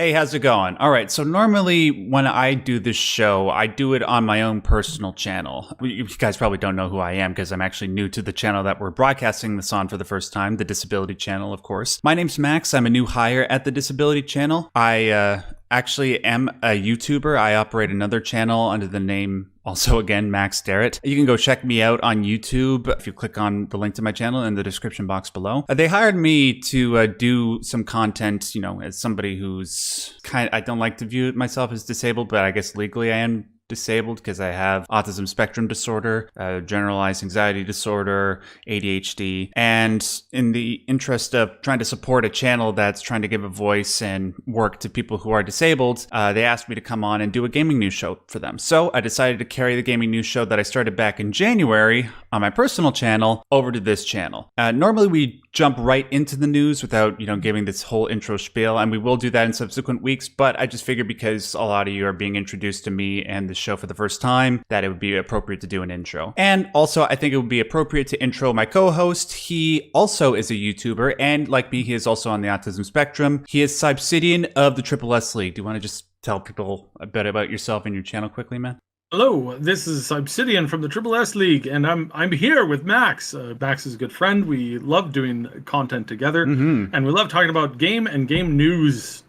Hey, how's it going? All right, so normally when I do this show, I do it on my own personal channel. You guys probably don't know who I am because I'm actually new to the channel that we're broadcasting this on for the first time, the Disability Channel, of course. My name's Max. I'm a new hire at the Disability Channel. I actually am a YouTuber. I operate another channel under the name, also again, Max Darrett. You can go check me out on YouTube if you click on the link to my channel in the description box below. They hired me to do some content, as somebody who's I don't like to view myself as disabled, but I guess legally I am disabled because I have autism spectrum disorder, generalized anxiety disorder, ADHD, and in the interest of trying to support a channel that's trying to give a voice and work to people who are disabled, they asked me to come on and do a gaming news show for them. So I decided to carry the gaming news show that I started back in January on my personal channel over to this channel. Normally we jump right into the news without, giving this whole intro spiel, and we will do that in subsequent weeks, but I just figured because a lot of you are being introduced to me and the show for the first time, that it would be appropriate to do an intro. And also, I think it would be appropriate to intro my co-host. He also is a YouTuber, and like me, he is also on the autism spectrum. He is Obsidian of the Triple S League. Do you want to just tell people a bit about yourself and your channel quickly, man? Hello, this is Obsidian from the Triple S League, and I'm here with Max. Max is a good friend. We love doing content together, and we love talking about games and game news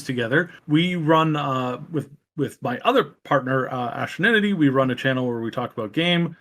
together. We run with my other partner, Ashtonity. We run a channel where we talk about games,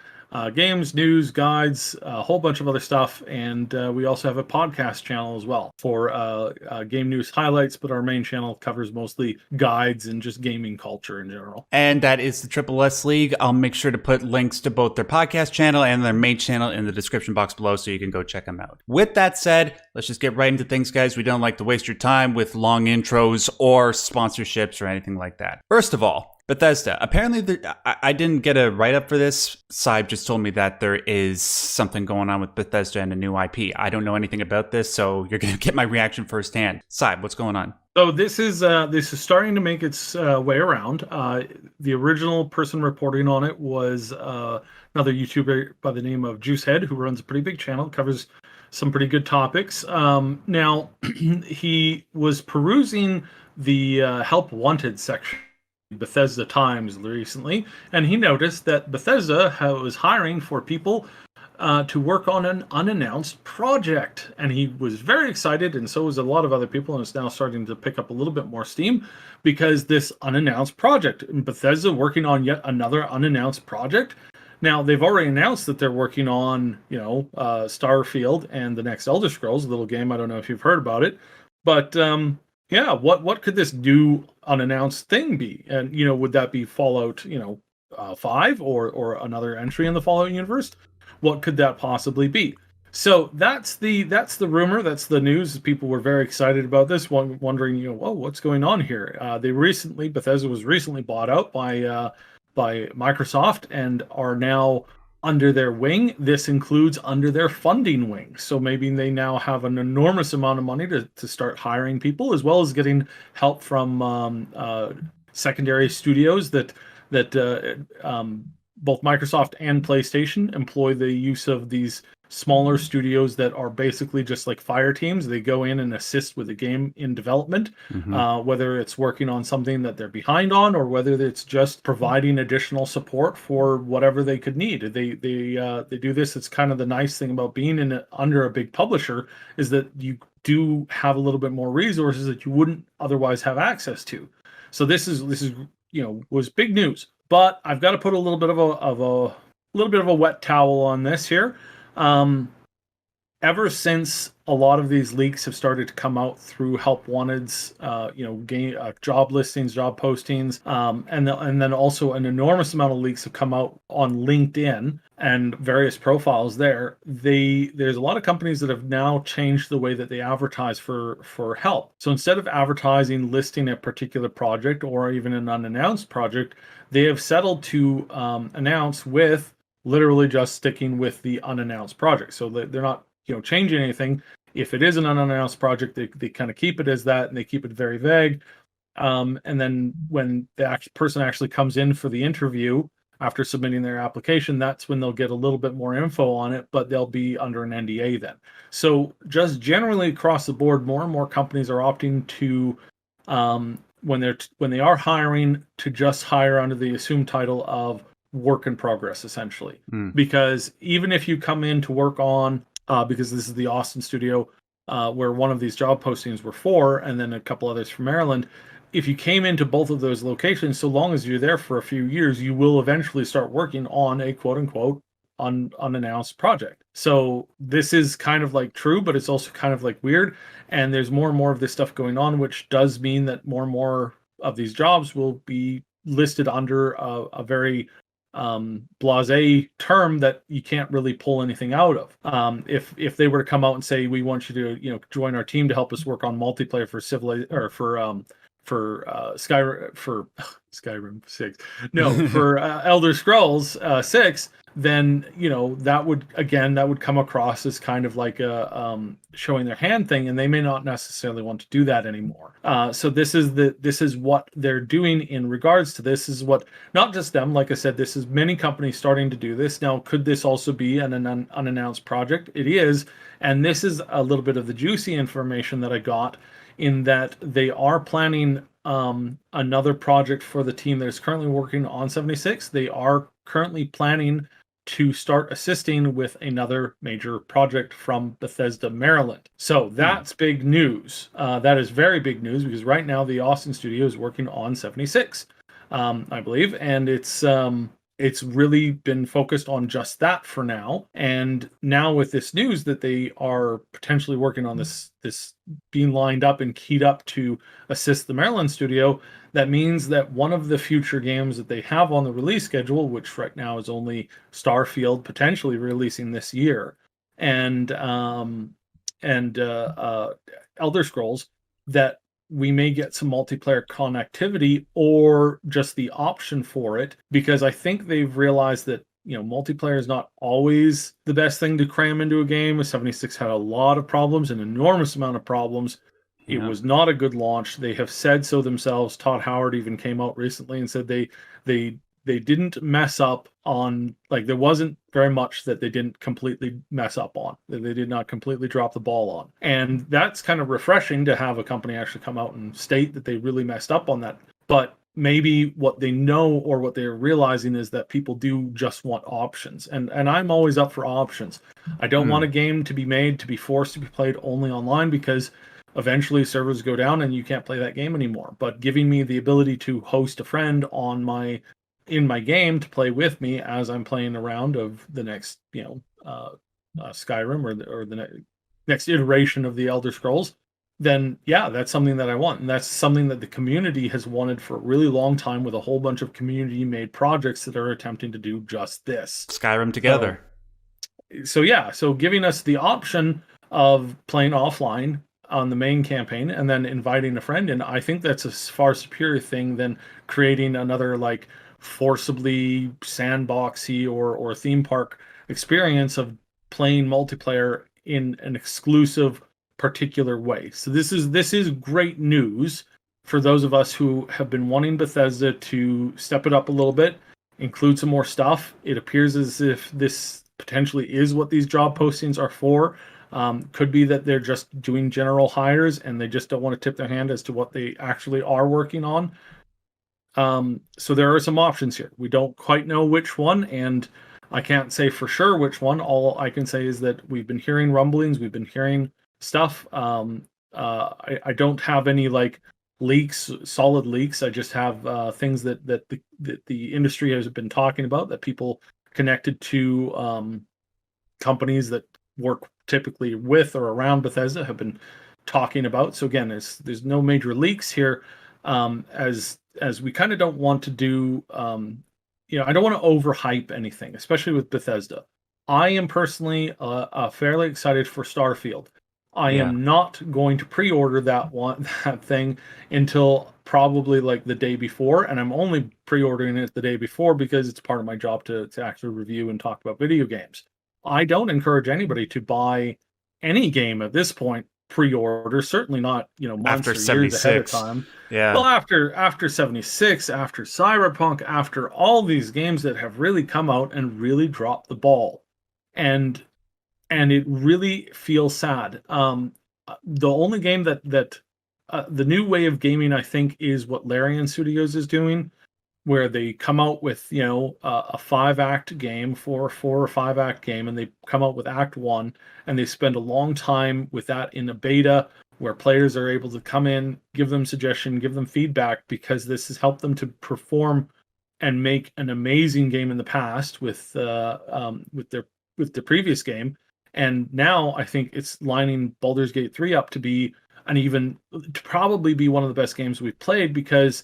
news, guides, a whole bunch of other stuff, and we also have a podcast channel as well for game news highlights, but our main channel covers mostly guides and just gaming culture in general. And that is the Triple S League. I'll make sure to put links to both their podcast channel and their main channel in the description box below so you can go check them out. With that said, let's just get right into things, guys. We don't like to waste your time with long intros or sponsorships or anything like that. First of all, Bethesda. Apparently, I didn't get a write-up for this. Saib just told me that there is something going on with Bethesda and a new IP. I don't know anything about this, so you're going to get my reaction firsthand. Saib, what's going on? So this is starting to make its way around. The original person reporting on it was another YouTuber by the name of Juicehead, who runs a pretty big channel, covers some pretty good topics. Now, he was perusing the Help Wanted section Bethesda Times recently, and he noticed that Bethesda was hiring for people to work on an unannounced project, and he was very excited, and so was a lot of other people, and it's now starting to pick up a little bit more steam because this unannounced project, Bethesda working on yet another unannounced project. Now, they've already announced that they're working on, Starfield and the next Elder Scrolls, a little game. I don't know if you've heard about it, but yeah, what could this new unannounced thing be? And would that be Fallout 5 or another entry in the Fallout universe? What could that possibly be? So that's the rumor, that's the news. People were very excited about this, wondering what's going on here. Bethesda was recently bought out by Microsoft and are now under their wing. This includes under their funding wing. So maybe they now have an enormous amount of money to start hiring people, as well as getting help from secondary studios that both Microsoft and PlayStation employ the use of these smaller studios that are basically just like fire teams. They go in and assist with the game in development, whether it's working on something that they're behind on or whether it's just providing additional support for whatever they could need. They do this. It's kind of the nice thing about being under a big publisher is that you do have a little bit more resources that you wouldn't otherwise have access to. So this is was big news. But I've got to put a little bit of a wet towel on this here. Ever since a lot of these leaks have started to come out through Help Wanted's, job listings, job postings, and then also an enormous amount of leaks have come out on LinkedIn and various profiles there. There's a lot of companies that have now changed the way that they advertise for help. So instead of advertising, listing a particular project or even an unannounced project, they have settled to announce with literally just sticking with the unannounced project. So they're not changing anything. If it is an unannounced project, they kind of keep it as that, and they keep it very vague. And then when the person actually comes in for the interview, after submitting their application, that's when they'll get a little bit more info on it, but they'll be under an NDA then. So just generally across the board, more and more companies are opting to, when they are hiring, to just hire under the assumed title of work in progress, essentially. Because even if you come in to work on, because this is the Austin studio, where one of these job postings were for, and then a couple others from Maryland, if you came into both of those locations, so long as you're there for a few years, you will eventually start working on a quote unquote unannounced project. So this is kind of like true, but it's also kind of like weird. And there's more and more of this stuff going on, which does mean that more and more of these jobs will be listed under a very blase term that you can't really pull anything out of. If they were to come out and say, we want you to join our team to help us work on multiplayer for Skyrim 6, no, for Elder Scrolls 6, then that would come across as kind of like a showing their hand thing, and they may not necessarily want to do that anymore. So this is what they're doing in regards to this. Is what, not just them, like I said, this is many companies starting to do this now. Could this also be an unannounced project? It is, and this is a little bit of the juicy information that I got, in that they are planning another project for the team that is currently working on 76. They are currently planning to start assisting with another major project from Bethesda, Maryland. So that's big news. That is very big news, because right now the Austin studio is working on 76, I believe, and it's really been focused on just that for now. And now with this news that they are potentially working on this being lined up and keyed up to assist the Maryland studio, that means that one of the future games that they have on the release schedule, which right now is only Starfield, potentially releasing this year, and Elder Scrolls, that we may get some multiplayer connectivity or just the option for it, because I think they've realized that multiplayer is not always the best thing to cram into a game. 76 had a lot of problems, an enormous amount of problems. It was not a good launch. They have said so themselves. Todd Howard even came out recently and said they didn't mess up on, like, there wasn't very much that they didn't completely mess up on, that they did not completely drop the ball on. And that's kind of refreshing to have a company actually come out and state that they really messed up on that. But maybe what they know, or what they're realizing, is that people do just want options. And I'm always up for options. I don't want a game to be made to be forced to be played only online, because eventually servers go down and you can't play that game anymore. But giving me the ability to host a friend in my game to play with me as I'm playing a round of the next, Skyrim, or the next iteration of the Elder Scrolls, then yeah, that's something that I want. And that's something that the community has wanted for a really long time, with a whole bunch of community-made projects that are attempting to do just this. Skyrim together. So giving us the option of playing offline on the main campaign and then inviting a friend in, I think that's a far superior thing than creating another, like, forcibly sandboxy or theme park experience of playing multiplayer in an exclusive particular way. So this is great news for those of us who have been wanting Bethesda to step it up a little bit, include some more stuff. It appears as if this potentially is what these job postings are for. Could be that they're just doing general hires and they just don't want to tip their hand as to what they actually are working on. So there are some options here. We don't quite know which one, and I can't say for sure which one. All I can say is that we've been hearing rumblings, we've been hearing stuff. I don't have any, like, leaks, solid leaks. I just have things that the industry has been talking about, that people connected to companies that work typically with or around Bethesda have been talking about. So again, there's no major leaks here, as we kind of don't want to do. I don't want to overhype anything, especially with Bethesda. I am personally fairly excited for Starfield. I am not going to pre-order that thing until probably like the day before, and I'm only pre-ordering it the day before because it's part of my job to actually review and talk about video games. I don't encourage anybody to buy any game at this point pre-order, certainly not months after or years ahead of 76. time. Yeah. Well, after 76, after Cyberpunk, after all these games that have really come out and really dropped the ball, and it really feels sad. The only game that the new way of gaming, I think, is what Larian Studios is doing, where they come out with a 5 act game, four or 5 act game, and they come out with Act One, and they spend a long time with that in a beta where players are able to come in, give them suggestion, give them feedback, because this has helped them to perform and make an amazing game in the past with their previous game. And now I think it's lining Baldur's Gate 3 up to be to probably be one of the best games we've played, because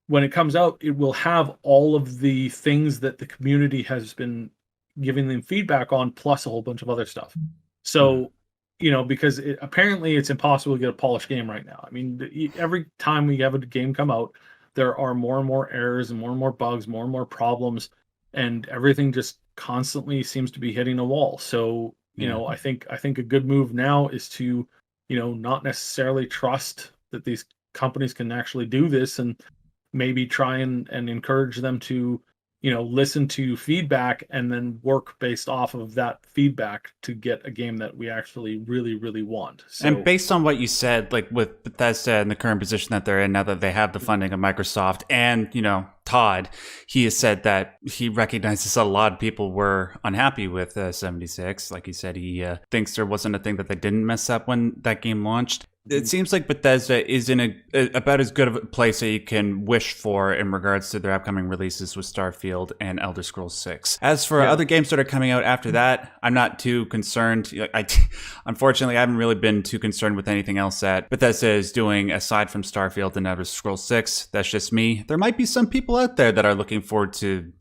when it comes out, it will have all of the things that the community has been giving them feedback on, plus a whole bunch of other stuff. So, because apparently it's impossible to get a polished game right now. I mean, every time we have a game come out, there are more and more errors and more bugs, more and more problems, and everything just constantly seems to be hitting a wall. So, I think a good move now is to, not necessarily trust that these companies can actually do this, and maybe try and encourage them to listen to feedback and then work based off of that feedback to get a game that we actually really want. So, And based on what you said, like with Bethesda and the current position that they're in now that they have the funding of Microsoft, and Todd, he has said that he recognizes a lot of people were unhappy with 76. Like he said, he thinks there wasn't a thing that they didn't mess up when that game launched. It seems like Bethesda is in about as good of a place that you can wish for in regards to their upcoming releases with Starfield and Elder Scrolls 6. As for other games that are coming out after that, I'm not too concerned. Unfortunately, I haven't really been too concerned with anything else that Bethesda is doing aside from Starfield and Elder Scrolls 6. That's just me. There might be some people out there that are looking forward to,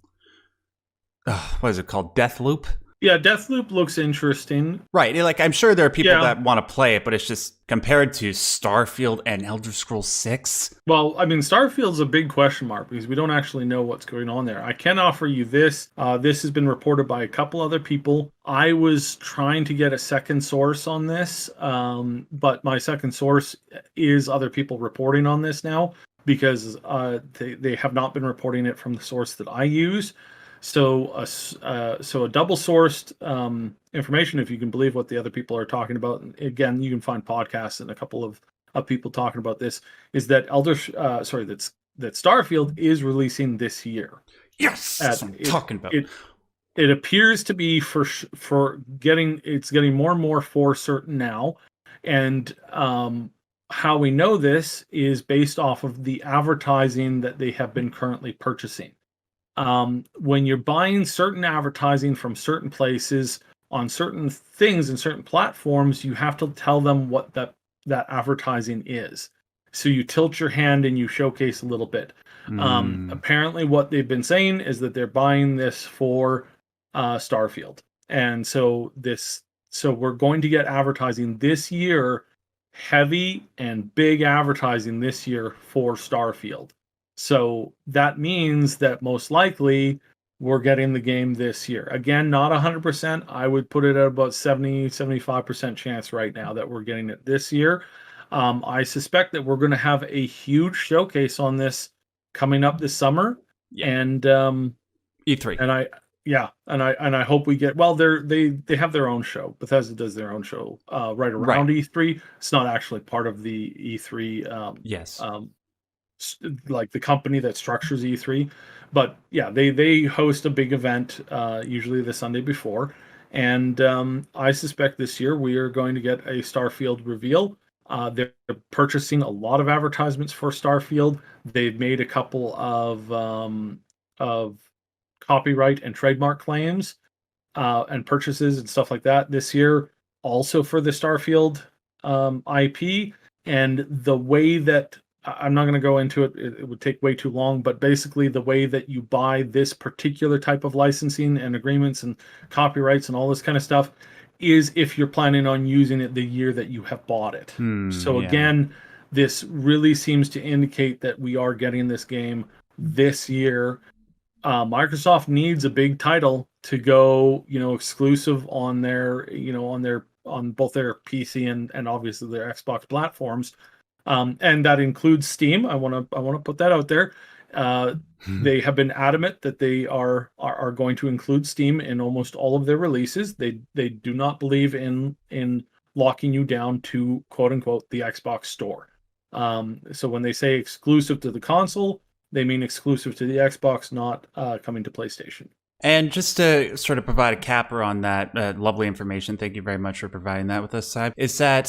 what is it called? Deathloop? Yeah, Deathloop looks interesting. Right. Like, I'm sure there are people that want to play it, but it's just compared to Starfield and Elder Scrolls 6. Well, I mean, Starfield's a big question mark because we don't actually know what's going on there. I can offer you this. This has been reported by a couple other people. I was trying to get a second source on this, but my second source is other people reporting on this now, because they have not been reporting it from the source that I use. So a double sourced information, if you can believe what the other people are talking about. Again, you can find podcasts and a couple of people talking about this. Is that that Starfield is releasing this year? Yes, that's what I'm talking about. It appears to be for getting more and more for certain now, and how we know this is based off of the advertising that they have been currently purchasing. When you're buying certain advertising from certain places on certain things and certain platforms, you have to tell them what that advertising is. So you tilt your hand and you showcase a little bit. Apparently what they've been saying is that they're buying this for Starfield. And so we're going to get advertising this year, heavy and big advertising this year for Starfield. So that means that most likely we're getting the game this year. Again, not 100%. I would put it at about 75% chance right now that we're getting it this year. I suspect that we're going to have a huge showcase on this coming up this summer. Yeah. And E3. And I hope we get, well, they have their own show. Bethesda does their own show right around E3. It's not actually part of the E3 yes. Like the company that structures E3, but yeah, they host a big event usually the Sunday before, and I suspect this year we are going to get a Starfield reveal. They're purchasing a lot of advertisements for Starfield. They've made a couple of copyright and trademark claims and purchases and stuff like that this year, also for the Starfield IP. And the way that I'm not going to go into it, it would take way too long, but basically the way that you buy this particular type of licensing and agreements and copyrights and all this kind of stuff is if you're planning on using it the year that you have bought it. So again, this really seems to indicate that we are getting this game this year. Microsoft needs a big title to go, exclusive on their, on both their PC and obviously their Xbox platforms. And that includes Steam. I want to put that out there. Uh, they have been adamant that they are going to include Steam in almost all of their releases. They do not believe in locking you down to quote unquote the Xbox store. So when they say exclusive to the console, they mean exclusive to the Xbox, not coming to PlayStation. And just to sort of provide a capper on that lovely information, thank you very much for providing that with us, Saib, is that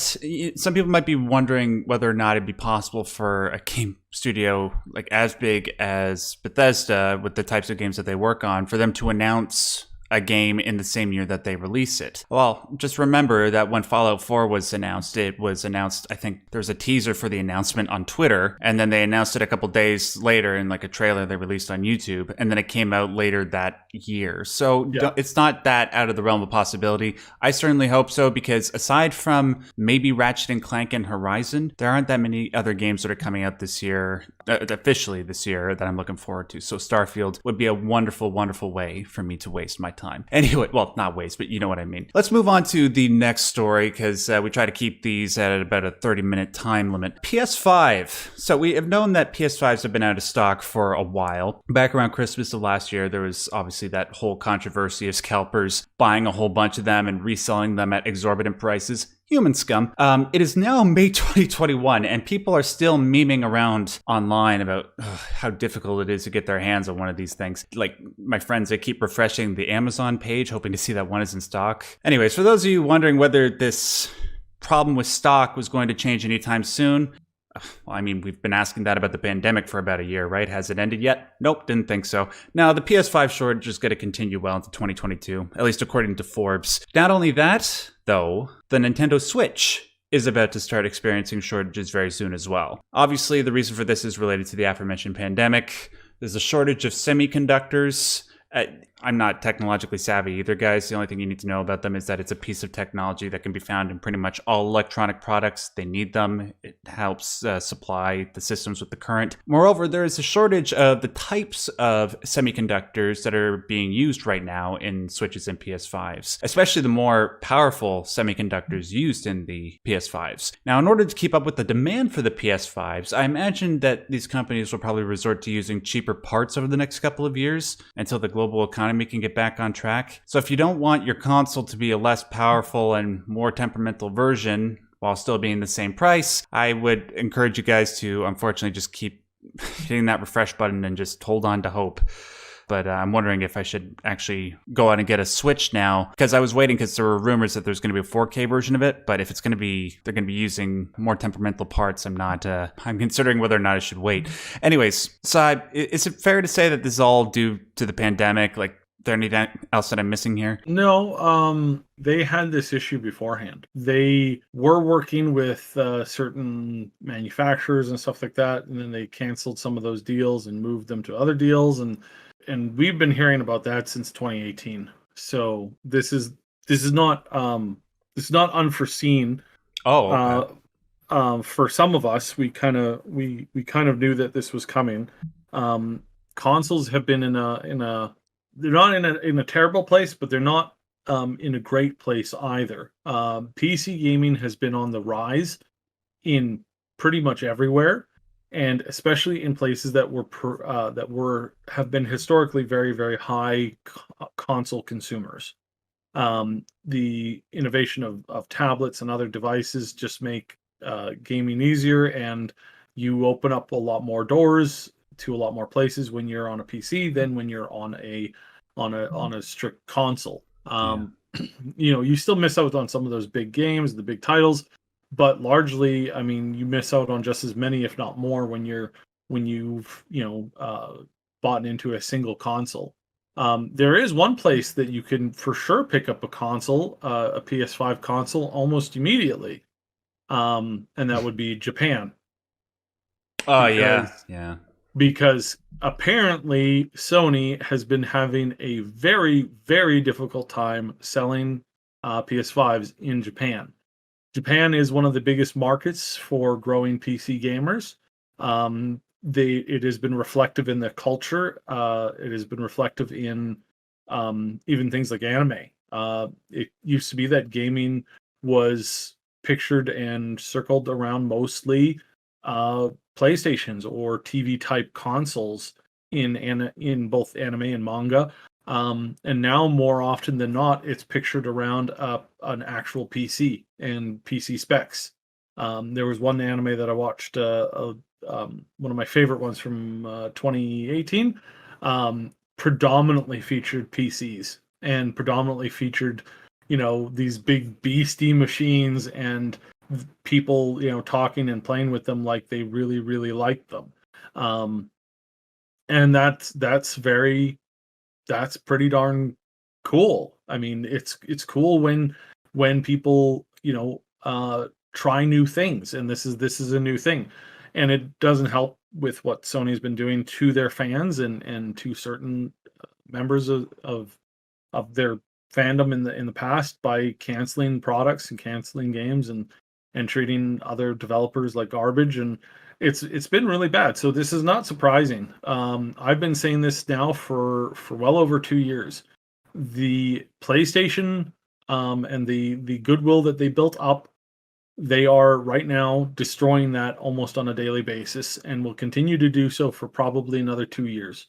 some people might be wondering whether or not it'd be possible for a game studio like as big as Bethesda, with the types of games that they work on, for them to announce a game in the same year that they release it. Well, just remember that when Fallout 4 was announced, it was announced, I think there was a teaser for the announcement on Twitter, and then they announced it a couple days later in like a trailer they released on YouTube, and then it came out later that year. So it's not that out of the realm of possibility. I certainly hope so, because aside from maybe Ratchet and Clank and Horizon, there aren't that many other games that are coming out this year, officially this year, that I'm looking forward to. So Starfield would be a wonderful, wonderful way for me to waste my time. Anyway, well, not waste, but you know what I mean. Let's move on to the next story, because we try to keep these at about a 30-minute time limit. PS5. So we have known that PS5s have been out of stock for a while. Back around Christmas of last year, there was obviously that whole controversy of scalpers buying a whole bunch of them and reselling them at exorbitant prices. Human scum. It is now May 2021, and people are still memeing around online about how difficult it is to get their hands on one of these things. Like my friends, they keep refreshing the Amazon page, hoping to see that one is in stock. Anyways, for those of you wondering whether this problem with stock was going to change anytime soon, well, I mean, we've been asking that about the pandemic for about a year, right? Has it ended yet? Nope, didn't think so. Now, the PS5 shortage is going to continue well into 2022, at least according to Forbes. Not only that, though, the Nintendo Switch is about to start experiencing shortages very soon as well. Obviously, the reason for this is related to the aforementioned pandemic. There's a shortage of semiconductors. I'm not technologically savvy either, guys. The only thing you need to know about them is that it's a piece of technology that can be found in pretty much all electronic products. They need them. It helps supply the systems with the current. Moreover, there is a shortage of the types of semiconductors that are being used right now in Switches and PS5s, especially the more powerful semiconductors used in the PS5s. Now, in order to keep up with the demand for the PS5s, I imagine that these companies will probably resort to using cheaper parts over the next couple of years until the global economy can get back on track. So if you don't want your console to be a less powerful and more temperamental version while still being the same price, I would encourage you guys to unfortunately just keep hitting that refresh button and just hold on to hope. But I'm wondering if I should actually go out and get a Switch now, because I was waiting because there were rumors that there's going to be a 4K version of it. But if it's going to be, they're going to be using more temperamental parts, I'm considering whether or not I should wait. Anyways, so is it fair to say that this is all due to the pandemic? Like, is there anything else that I'm missing here? No, they had this issue beforehand. They were working with certain manufacturers and stuff like that, and then they canceled some of those deals and moved them to other deals, and we've been hearing about that since 2018. So this is not unforeseen. Oh, okay. For some of us, we kind of knew that this was coming. Consoles have been in a they're not in a terrible place, but they're not in a great place either. PC gaming has been on the rise in pretty much everywhere, and especially in places that have been historically very, very high console consumers. The innovation of tablets and other devices just make gaming easier, and you open up a lot more doors to a lot more places when you're on a PC than when you're on a strict console. You still miss out on some of those big games, the big titles, but largely, I mean, you miss out on just as many, if not more, when you've bought into a single console. There is one place that you can for sure pick up a console, a PS5 console, almost immediately, and that would be Japan. Oh, yeah. Because apparently Sony has been having a very, very difficult time selling PS5s in Japan. Japan is one of the biggest markets for growing PC gamers. It has been reflective in the culture. It has been reflective in even things like anime. It used to be that gaming was pictured and circled around mostly PlayStations or TV type consoles in both anime and manga. And now more often than not, it's pictured around an actual PC and PC specs. There was one anime that I watched, one of my favorite ones from 2018, predominantly featured PCs and predominantly featured, these big beastie machines and people, talking and playing with them like they really, really like them. Um, and that's pretty darn cool. I mean, it's cool when people, try new things, and this is a new thing. And it doesn't help with what Sony's been doing to their fans and to certain members of their fandom in the past by canceling products and canceling games and treating other developers like garbage, and it's been really bad. So this is not surprising. I've been saying this now for well over 2 years. The PlayStation and the goodwill that they built up, they are right now destroying that almost on a daily basis, and will continue to do so for probably another 2 years.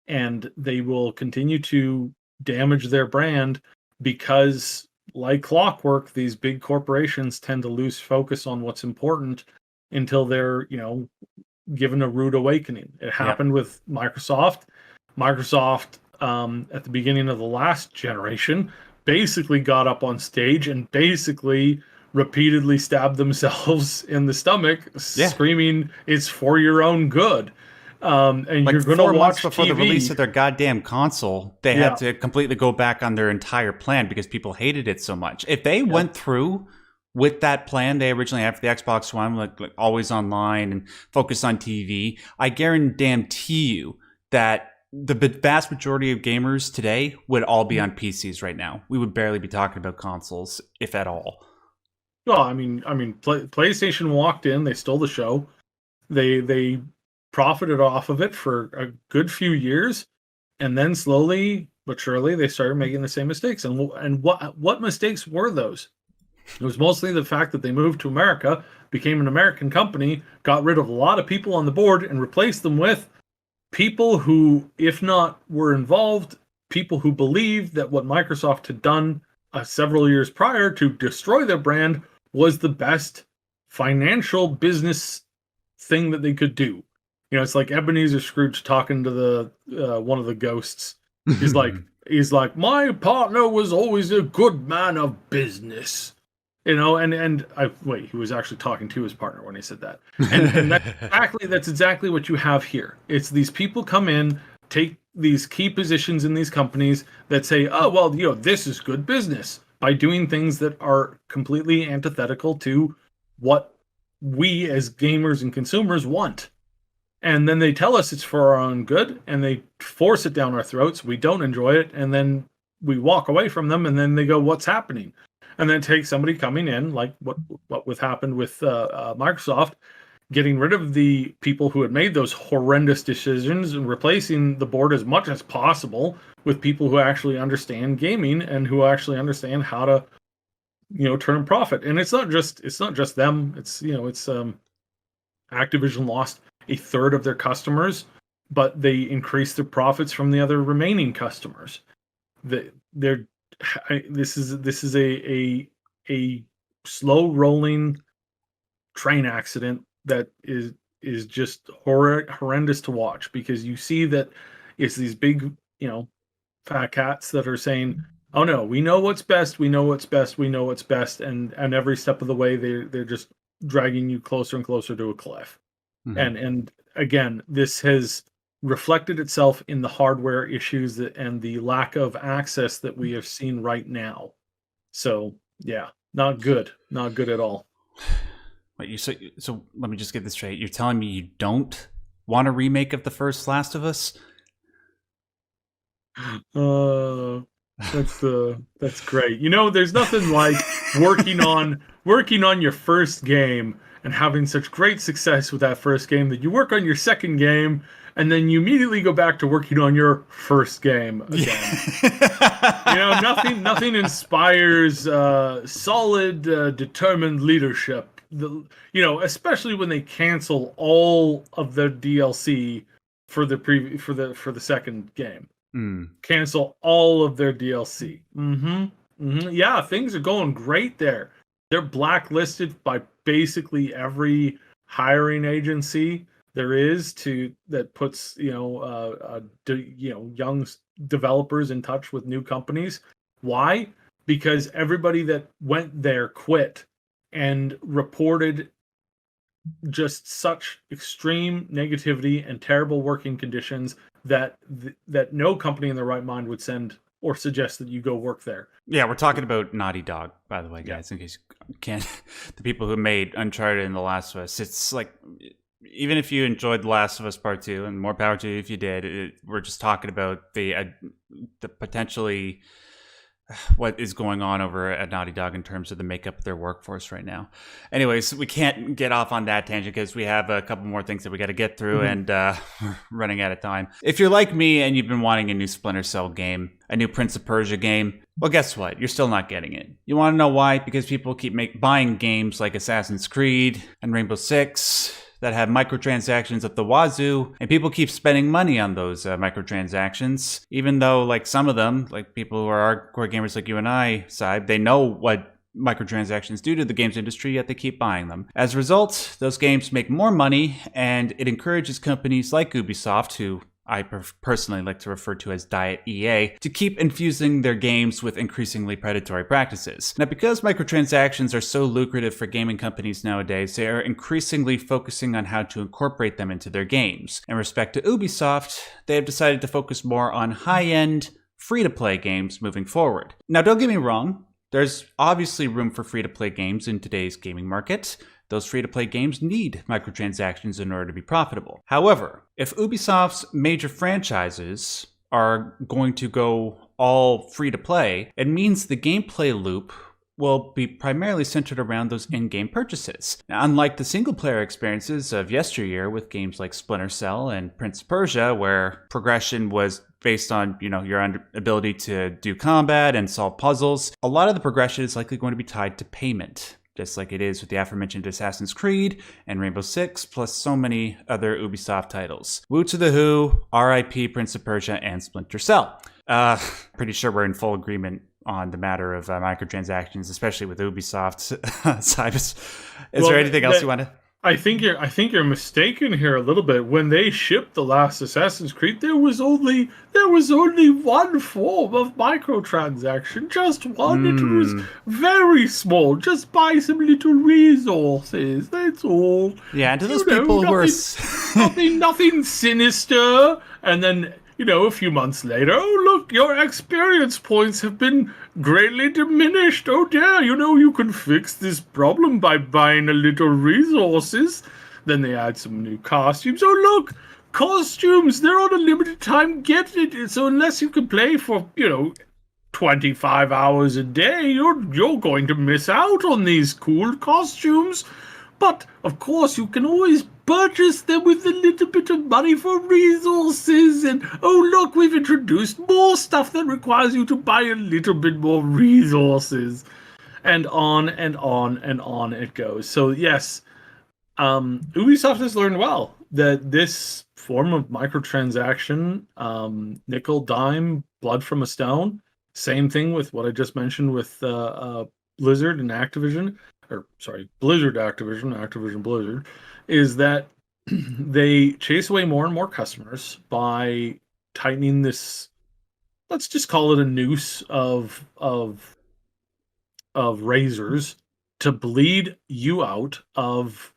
And they will continue to damage their brand because, like clockwork, these big corporations tend to lose focus on what's important until they're, given a rude awakening. It happened with Microsoft. Microsoft, at the beginning of the last generation, basically got up on stage and basically repeatedly stabbed themselves in the stomach, screaming, "It's for your own good." And Like you're going 4 to months watch before TV. the release of their goddamn console, they had to completely go back on their entire plan because people hated it so much. If they went through with that plan they originally had for the Xbox One, like always online and focus on TV, I guarantee you that the vast majority of gamers today would all be on PCs right now. We would barely be talking about consoles, if at all. Well, I mean, PlayStation walked in, they stole the show. They profited off of it for a good few years, and then slowly but surely they started making the same mistakes. And what mistakes were those? It was mostly the fact that they moved to America, became an American company, got rid of a lot of people on the board, and replaced them with people who, if not were involved, people who believed that what Microsoft had done several years prior to destroy their brand was the best financial business thing that they could do. It's like Ebenezer Scrooge talking to the one of the ghosts. He's like, my partner was always a good man of business. And he was actually talking to his partner when he said that. And that's exactly what you have here. It's these people come in, take these key positions in these companies that say, oh, well, this is good business, by doing things that are completely antithetical to what we as gamers and consumers want. And then they tell us it's for our own good, and they force it down our throats. We don't enjoy it, and then we walk away from them, and then they go, what's happening? And then take somebody coming in, like what happened with Microsoft, getting rid of the people who had made those horrendous decisions and replacing the board as much as possible with people who actually understand gaming and who actually understand how to, turn a profit. And it's not just them. It's Activision lost a third of their customers, but they increased their profits from the other remaining customers. This is a slow rolling train accident that is just horrendous to watch, because you see that it's these big, fat cats that are saying, oh no, we know what's best, we know what's best, we know what's best, and every step of the way they're just dragging you closer and closer to a cliff. Mm-hmm. And again, this has reflected itself in the hardware issues and the lack of access that we have seen right now. So yeah, not good at all. Wait, so let me just get this straight. You're telling me you don't want a remake of the first Last of Us? That's great. There's nothing like working on your first game and having such great success with that first game that you work on your second game and then you immediately go back to working on your first game again. Nothing inspires solid, determined leadership especially when they cancel all of the DLC for the second game. Cancel all of their DLC. Yeah, things are going great there. They're blacklisted by basically every hiring agency there is that puts young developers in touch with new companies. Why? Because everybody that went there quit and reported just such extreme negativity and terrible working conditions that no company in their right mind would send or suggest that you go work there. Yeah, we're talking about Naughty Dog, by the way, guys, in case you can't. The people who made Uncharted and The Last of Us. It's like, even if you enjoyed The Last of Us Part 2, and more power to you if you did, we're just talking about the potentially what is going on over at Naughty Dog in terms of the makeup of their workforce right now. Anyways, we can't get off on that tangent because we have a couple more things that we got to get through, and we're running out of time. If you're like me and you've been wanting a new Splinter Cell game, a new Prince of Persia game, well, guess what? You're still not getting it. You want to know why? Because people keep buying games like Assassin's Creed and Rainbow Six that have microtransactions at the wazoo, and people keep spending money on those microtransactions, even though, like, some of them, like people who are hardcore gamers like you and I, Saib, they know what microtransactions do to the games industry, yet they keep buying them. As a result, those games make more money, and it encourages companies like Ubisoft, who I personally like to refer to as Diet EA, to keep infusing their games with increasingly predatory practices. Now, because microtransactions are so lucrative for gaming companies nowadays, they are increasingly focusing on how to incorporate them into their games. In respect to Ubisoft, they have decided to focus more on high-end, free-to-play games moving forward. Now, don't get me wrong, there's obviously room for free-to-play games in today's gaming market. Those free-to-play games need microtransactions in order to be profitable. However, if Ubisoft's major franchises are going to go all free-to-play, it means the gameplay loop will be primarily centered around those in-game purchases. Now, unlike the single-player experiences of yesteryear with games like Splinter Cell and Prince of Persia, where progression was based on, your ability to do combat and solve puzzles, a lot of the progression is likely going to be tied to payment, just like it is with the aforementioned Assassin's Creed and Rainbow Six, plus so many other Ubisoft titles. Woo to the Who, RIP Prince of Persia, and Splinter Cell. Pretty sure we're in full agreement on the matter of microtransactions, especially with Ubisoft. Cybus, is there anything else you want to? I think you're mistaken here a little bit. When they shipped the last Assassin's Creed, there was only one form of microtransaction, just one. It was very small. Just buy some little resources. That's all. Yeah, and to those people who are nothing sinister. And then, a few months later, oh look, your experience points have been greatly diminished. Oh dear, you can fix this problem by buying a little resources. Then they add some new costumes. Oh look, costumes, they're on a limited time. Get it. So unless you can play for, 25 hours a day, you're going to miss out on these cool costumes. But, of course, you can always purchase them with a little bit of money for resources. And, oh, look, we've introduced more stuff that requires you to buy a little bit more resources. And on and on and on it goes. So, yes, Ubisoft has learned well that this form of microtransaction, nickel, dime, blood from a stone, same thing with what I just mentioned with Blizzard and Activision, Blizzard, Activision, Blizzard, is that they chase away more and more customers by tightening this, let's just call it a noose of razors to bleed you out of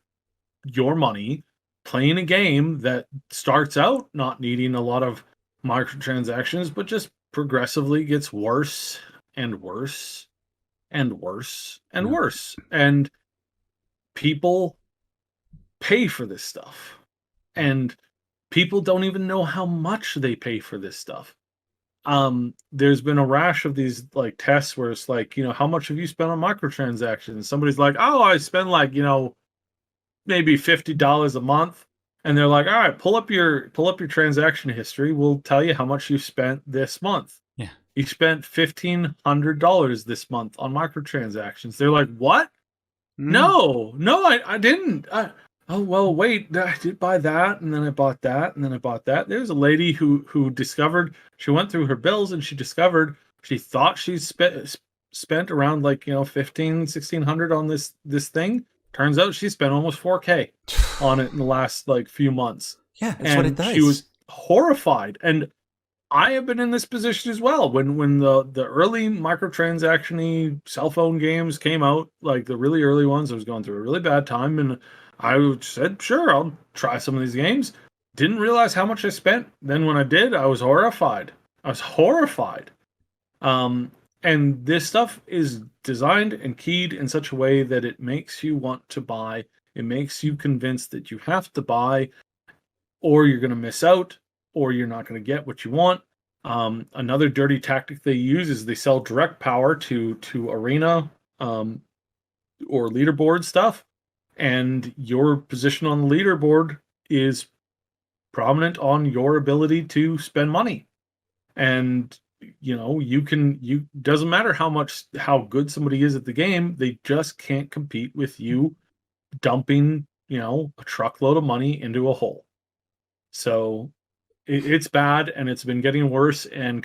your money playing a game that starts out not needing a lot of microtransactions, but just progressively gets worse and worse and worse and worse. And people pay for this stuff. And people don't even know how much they pay for this stuff. There's been a rash of these like tests where it's like, how much have you spent on microtransactions? Somebody's like, oh, I spend like, maybe $50 a month. And they're like, all right, pull up your transaction history. We'll tell you how much you spent this month. Yeah. You spent $1,500 this month on microtransactions. They're like, what? No, I didn't. Oh well, wait. I did buy that, and then I bought that, and then I bought that. There's a lady who discovered. She went through her bills and she discovered she thought she spent around like 1500 on this thing. Turns out she spent almost 4K on it in the last like few months, Yeah, that's what it and she does. was horrified. And I have been in this position as well. When the early microtransaction-y cell phone games came out, like the really early ones, I was going through a really bad time, and I said, "Sure, I'll try some of these games." Didn't realize how much I spent. Then when I did, I was horrified. I was horrified. Um, and this stuff is designed and keyed in such a way that it makes you want to buy. It makes you convinced that you have to buy, or you're going to miss out, or you're not going to get what you want. Another dirty tactic they use is they sell direct power to arena or leaderboard stuff, and your position on the leaderboard is prominent on your ability to spend money. And you doesn't matter how good somebody is at the game, they just can't compete with you dumping a truckload of money into a hole. So it's bad, and it's been getting worse. And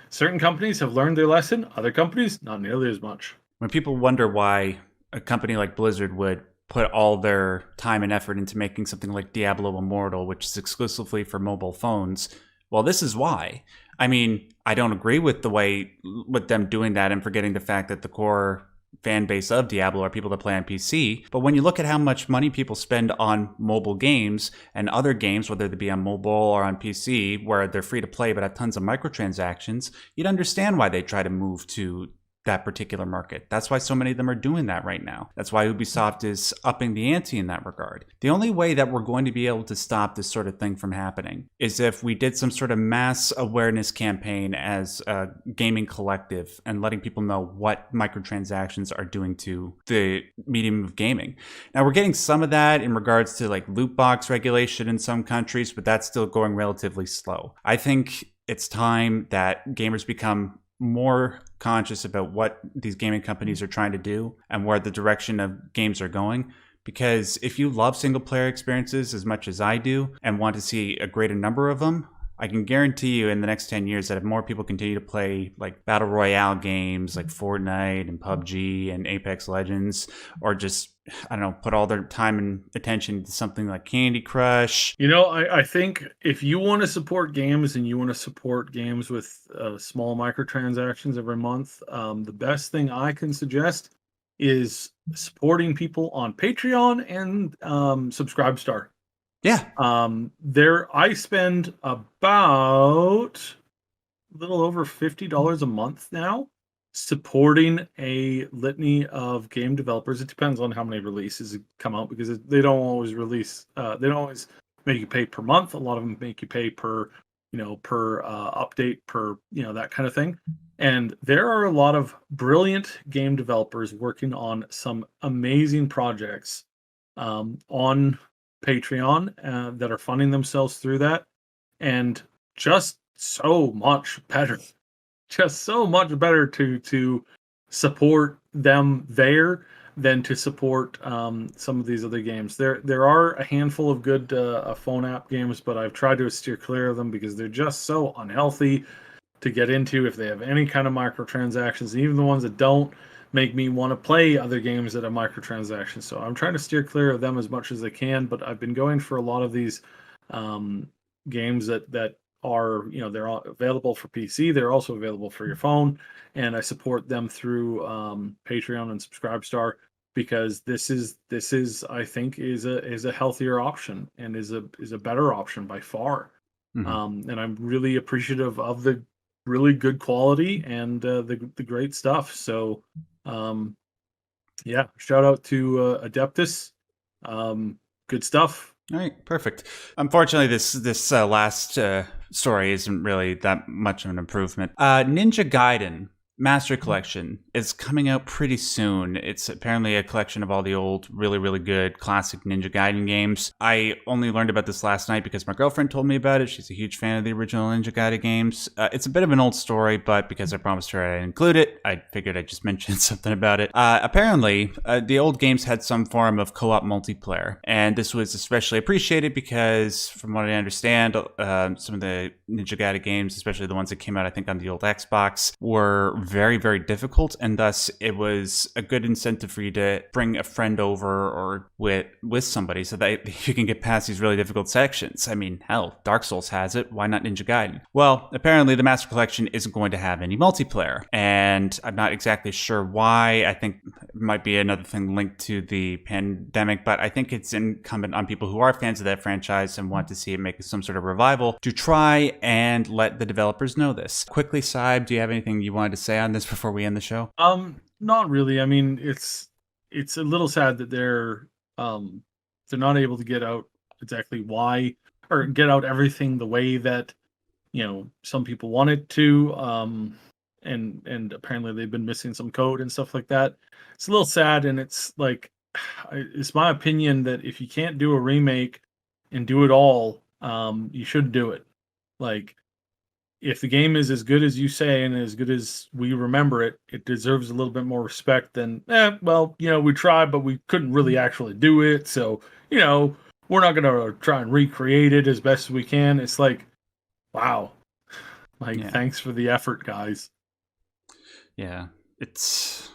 certain companies have learned their lesson. Other companies, not nearly as much. When people wonder why a company like Blizzard would put all their time and effort into making something like Diablo Immortal, which is exclusively for mobile phones, well, this is why. I mean, I don't agree with with them doing that and forgetting the fact that the core fan base of Diablo are people that play on PC. But when you look at how much money people spend on mobile games and other games, whether they be on mobile or on PC, where they're free to play but have tons of microtransactions, you'd understand why they try to move to that particular market. That's why so many of them are doing that right now. That's why Ubisoft is upping the ante in that regard. The only way that we're going to be able to stop this sort of thing from happening is if we did some sort of mass awareness campaign as a gaming collective and letting people know what microtransactions are doing to the medium of gaming. Now, we're getting some of that in regards to like loot box regulation in some countries, but that's still going relatively slow. I think it's time that gamers become more conscious about what these gaming companies are trying to do and where the direction of games are going. Because if you love single player experiences as much as I do and want to see a greater number of them, I can guarantee you in the next 10 years that if more people continue to play like battle royale games like Fortnite and PUBG and Apex Legends, or just, I don't know, put all their time and attention to something like Candy Crush. I think if you want to support games and you want to support games with small microtransactions every month, the best thing I can suggest is supporting people on Patreon and Subscribestar. Yeah. I spend about a little over $50 a month now supporting a litany of game developers. It depends on how many releases come out, because they don't always release. They don't always make you pay per month. A lot of them make you pay per update, per that kind of thing. And there are a lot of brilliant game developers working on some amazing projects on Patreon that are funding themselves through that, and just so much better. Just so much better to support them there than to support some of these other games. There are a handful of good phone app games, but I've tried to steer clear of them because they're just so unhealthy to get into if they have any kind of microtransactions. And even the ones that don't make me want to play other games that have microtransactions. So I'm trying to steer clear of them as much as I can. But I've been going for a lot of these games that are, they're all available for PC. They're also available for your phone, and I support them through Patreon and Subscribestar, because this is I think is a healthier option and is a better option by far. And I'm really appreciative of the really good quality and the great stuff. So yeah, shout out to Adeptus. Good stuff. All right, perfect. Unfortunately, this last story isn't really that much of an improvement. Ninja Gaiden Master Collection is coming out pretty soon. It's apparently a collection of all the old, really, really good classic Ninja Gaiden games. I only learned about this last night because my girlfriend told me about it. She's a huge fan of the original Ninja Gaiden games. It's a bit of an old story, but because I promised her I'd include it, I figured I'd just mention something about it. Apparently, the old games had some form of co-op multiplayer, and this was especially appreciated because, from what I understand, some of the Ninja Gaiden games, especially the ones that came out, I think, on the old Xbox, were very, very difficult, and thus it was a good incentive for you to bring a friend over or with somebody so that you can get past these really difficult sections. I mean, hell, Dark Souls has it. Why not Ninja Gaiden? Well, apparently the Master Collection isn't going to have any multiplayer, and I'm not exactly sure why. I think it might be another thing linked to the pandemic, but I think it's incumbent on people who are fans of that franchise and want to see it make some sort of revival to try and let the developers know this. Quickly, Saib, do you have anything you wanted to say on this before we end the show? Not really. I mean, it's a little sad that they're not able to get out exactly why, or get out everything the way that some people want it to. And apparently they've been missing some code and stuff like that. It's a little sad, and it's like, it's my opinion that if you can't do a remake and do it all, you should do it. Like, if the game is as good as you say and as good as we remember it, it deserves a little bit more respect than, we tried, but we couldn't really actually do it. So, we're not going to try and recreate it as best as we can. It's like, wow. Thanks for the effort, guys. Yeah, it's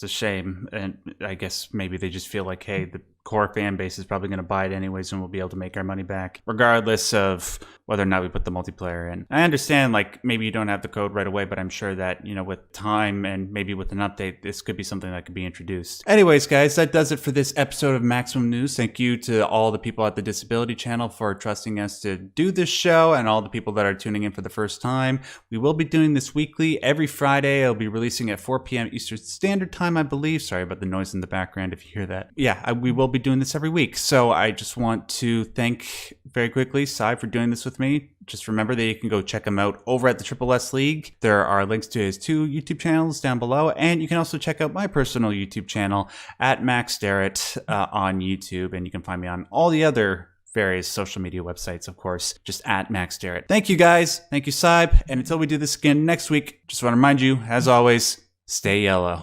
a shame. And I guess maybe they just feel like, hey, the core fan base is probably going to buy it anyways, and we'll be able to make our money back regardless of whether or not we put the multiplayer in. I understand, maybe you don't have the code right away, but I'm sure that, with time and maybe with an update, this could be something that could be introduced. Anyways, guys, that does it for this episode of Maximum News. Thank you to all the people at the Disability Channel for trusting us to do this show, and all the people that are tuning in for the first time. We will be doing this weekly. Every Friday, I'll be releasing at 4 p.m. Eastern Standard Time, I believe. Sorry about the noise in the background if you hear that. Yeah, we will be doing this every week. So I just want to thank very quickly Sai for doing this with me. Just remember that you can go check him out over at the Triple S League. There are links to his 2 YouTube channels down below, and you can also check out my personal YouTube channel at Max Darrett on YouTube, and you can find me on all the other various social media websites, of course, just at Max Darrett. Thank you, guys. Thank you, Saib. And until we do this again next week, just want to remind you, as always, stay yellow.